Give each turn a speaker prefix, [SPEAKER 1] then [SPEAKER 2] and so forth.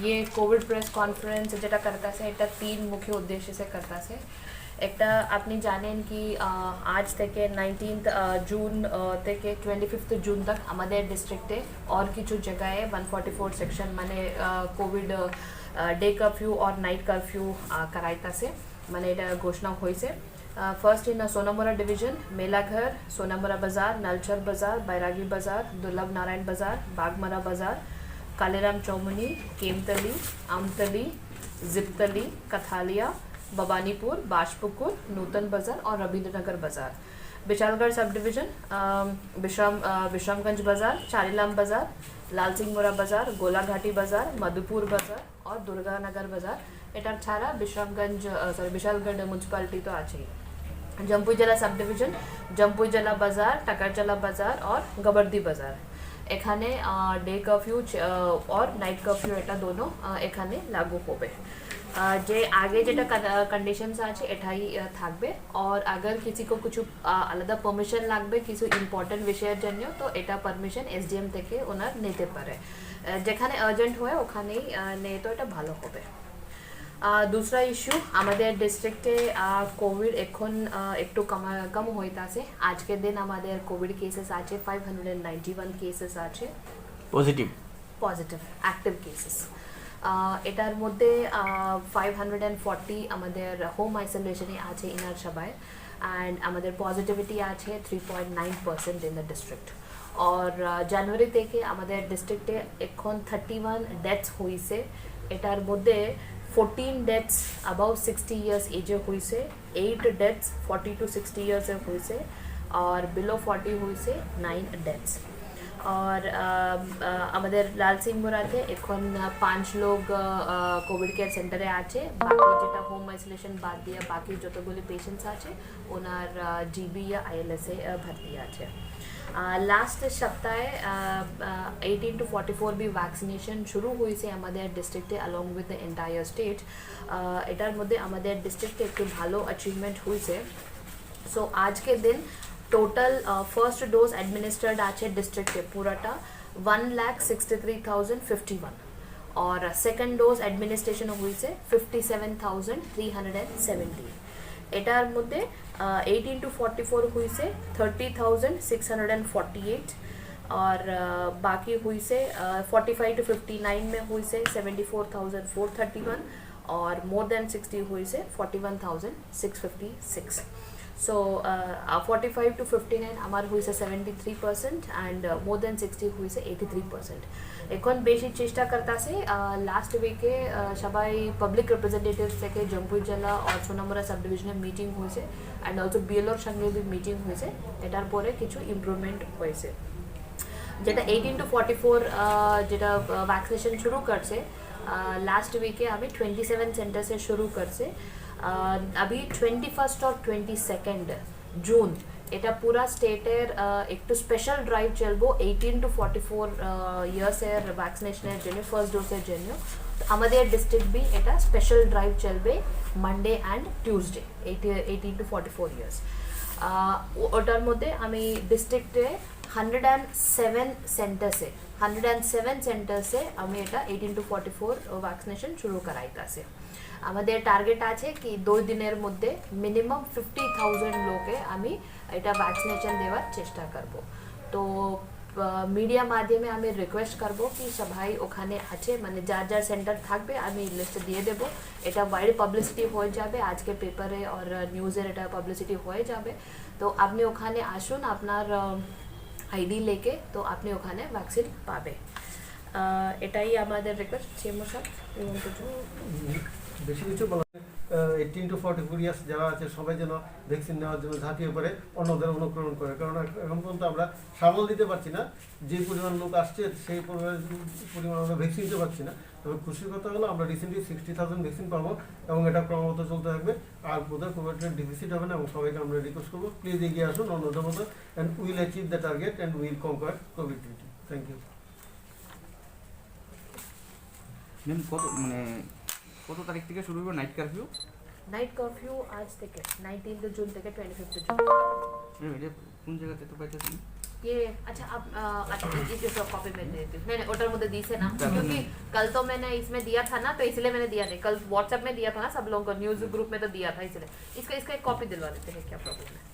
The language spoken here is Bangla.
[SPEAKER 1] ये কোভিড প্রেস কনফারেন্স যেটা করতেছে এটা তিন মুখ্য উদ্দেশ্য সে করতেছে। একটা আপনি জানেন কি আজ থেকে 19 জুন থেকে 25 জুন तक আমাদের ডিস্ট্রিক্টে আর কিছু জায়গায় 144 সেকশন মানে কোভিড ডে কারফিউ আর নাইট কারফিউ করাইতাছে, মানে এটা ঘোষণা হয়েছে। First in Sonamura division Melaghar, Sonamura बाजार, नलचर बाजार, बैरागी बाजार, दुर्लभ नारायण बाजार, बागमरा बाजार, कालेराम चौमनी, केमतली, आमतली, जिपतली, कथालिया, बबानीपुर, बाजपुकुर, नूतन बाजार और रविंद्रनगर बाजार। विशालगढ़ सब डिवीजन विश्रामगंज बाजार, चारीलाम बाजार, लाल सिंहमुरा बाजार, गोलाघाटी बाजार, मधुपुर बाजार और दुर्गानगर बाजार। एटार छाड़ा विश्रामगंज विशालगढ़ म्यूनसिपालिटी तो आज जमपुई जिला सब डिवीजन जमपुई जिला बाजार, टाकारजला बाजार और गबर्दी बाजार एखाने डे कर्फ्यू और नाइट कर्फ्यू এটা दोनों এখানে लागू হবে। যে আগে যেটা কন্ডিশনস আছে এটাই থাকবে। আর अगर किसी को कुछ আলাদা পারমিশন লাগবে কিছু ইম্পর্টেন্ট বিষয়ের জন্য তো এটা পারমিশন এসডিএম থেকে ওনার নিতে পারে। যেখানে আর্জেন্ট হয় ওখানেই নিয়ে তো এটা ভালো হবে। दूसरा इश्यू हमारे डिस्ट्रिक्टे कोविड एखन एकटू कम होइताছে। আজকের দিন আমাদের কোভিড কেসেস আছে 591 কেসেস আছে পজিটিভ অ্যাক্টিভ কেসেস। এটার মধ্যে 540 আমাদের হোম আইসোলেশনে আছে ইনার সবাই অ্যান্ড আমাদের পজিটিভিটি আছে 3.9% ইন দ্য ডিস্ট্রিক্ট। और জানুয়ারি থেকে আমাদের ডিস্ট্রিক্টে এখন 31 ডেথস হয়েছে। এটার মধ্যে 14 डेथ्स अबव 60 इयर्स एजे हुई से, 8 डेथ्स 40 to 60 इयर्स हुई से और बिलो 40 हुई से 9 डेथ्स। और আমাদের লাল সিংহরাতে এখন 5 লোক কোভিড কেয়ার সেন্টারে আছে। বাকি যেটা হোম আইসোলেশন বাদ দিয়ে বাকি যতগুলি পেশেন্টস আছে ওনার জিবি या आईएलएस এ ভর্তি আছে। लास्ट सप्ताहे 18 to 44 भी वैक्सीनेशन शुरू हुई से हमारे डिस्ट्रिक्टे along with the entire state. एटार मध्य हमारे डिस्ट्रिक्टे एक भालो अचिवमेंट हुई से। सो आज के दिन टोटल फर्स्ट डोज एडमिनिस्ट्रेड आछे डिस्ट्रिक्टे पूराटा 1,63,051 और सेकेंड डोज एडमिनिस्ट्रेशन हुई से 57,370। एटार मध्य 18 to 44 हुई से 30,648 और बाकी हुई से 45 to 59 में हुई से 74,431 और मोर देन 60 हुई से 41,656। सो 45 to 59 हमार हुई से 73% एंड मोर देन 60 हुई से 83%। এখন বেশি চেষ্টা করতেছে। লাস্ট উইকে সবাই পাবলিক রিপ্রেজেন্টেটিভস থেকে জম্পুই জেলা আর সোনামুরা সাব ডিভিশনে মিটিং হয়েছে অ্যান্ড অলসো বিএলওর সঙ্গে भी মিটিং হয়েছে। এটার পরে কিছু ইমপ্রুভমেন্ট হয়েছে। যেটা 18 to 44 যেটা ভ্যাকসিনেশন শুরু করছে লাস্ট উইকে আমি 27 সেন্টারসে শুরু করছে। अभी 21 और 22 जून এটা পুরা স্টেটের একটু স্পেশাল ড্রাইভ চলবো 18 to 44 ইয়ার্সের ভ্যাকসিনেশনের জন্য ফার্স্ট ডোজের জন্য। আমাদের ডিস্ট্রিক্ট বি এটা স্পেশাল ড্রাইভ চলবে Monday and Tuesday 18 to 44 years. ওটার মধ্যে আমি ডিস্ট্রিক্টে 107 সেন্টারসে আমি এটা 18 to 44 ভ্যাকসিনেশন শুরু করাইতাছে। আমাদের টার্গেট আছে কি 2 দিনের মধ্যে মিনিমাম 50,000 লোকে আমি এটা ভ্যাকসিনেশন দেওয়ার চেষ্টা করব। তো মিডিয়া মাধ্যমে আমি রিকোয়েস্ট করব কি সবাই ওখানে আছে মানে যার যার সেন্টার থাকবে আমি লিস্ট দিয়ে দেব। এটা ওয়াইড পাবলিসিটি হয়ে যাবে, আজকে পেপারে আর নিউজের এটা পাবলিসিটি হয়ে যাবে। তো আপনি ওখানে আসুন আপনার আইডি লেকে, তো আপনি ওখানে ভ্যাকসিন পাবে। এটাই আমাদের রিকোয়েস্ট। সিএমও স্যার
[SPEAKER 2] বেশি কিছু বলা 18 to 44 ইয়ার্স যারা আছে সবাই যেন ভ্যাকসিন নেওয়ার জন্য ঝাঁপিয়ে পড়ে অন্যদের অনুকরণ করে, কারণ এখন পর্যন্ত আমরা সামাল দিতে পারছি না। যে পরিমাণ লোক আসছে সেই পরিমাণ আমরা ভ্যাকসিন দিতে পারছি না। তবে খুশির কথা হলো আমরা রিসেন্টলি 60,000 ভ্যাকসিন পাবো এবং এটা ক্রমাগত চলতে থাকবে। আর বোধহয় কোভিডের ডিফিসিট হবে না এবং সবাইকে আমরা রিকোয়েস্ট করবো প্লিজ এগিয়ে আসুন অন্যদের মতো and will achieve the target and will conquer কোভিড-19। Thank you.
[SPEAKER 3] কত তারিখ থেকে শুরু হবে নাইট কারফিউ?
[SPEAKER 1] নাইট কারফিউ আজ থেকে 19 জুন থেকে 25 জুন।
[SPEAKER 3] এটা কোন জায়গাতে তো পাইতেছেন?
[SPEAKER 1] ये अच्छा अब अच्छा इसको कॉपी में दे देती हूँ नहीं ओटर मुझे दी से ना क्योंकि कल तो मैंने इसमें दिया था ना तो इसलिए मैंने दिया नहीं कल व्हाट्सएप में दिया था ना सब लोगों को न्यूज़ ग्रुप में तो दिया था इसलिए इसका इसका एक कॉपी दिलवा देते हैं क्या प्रॉब्लम है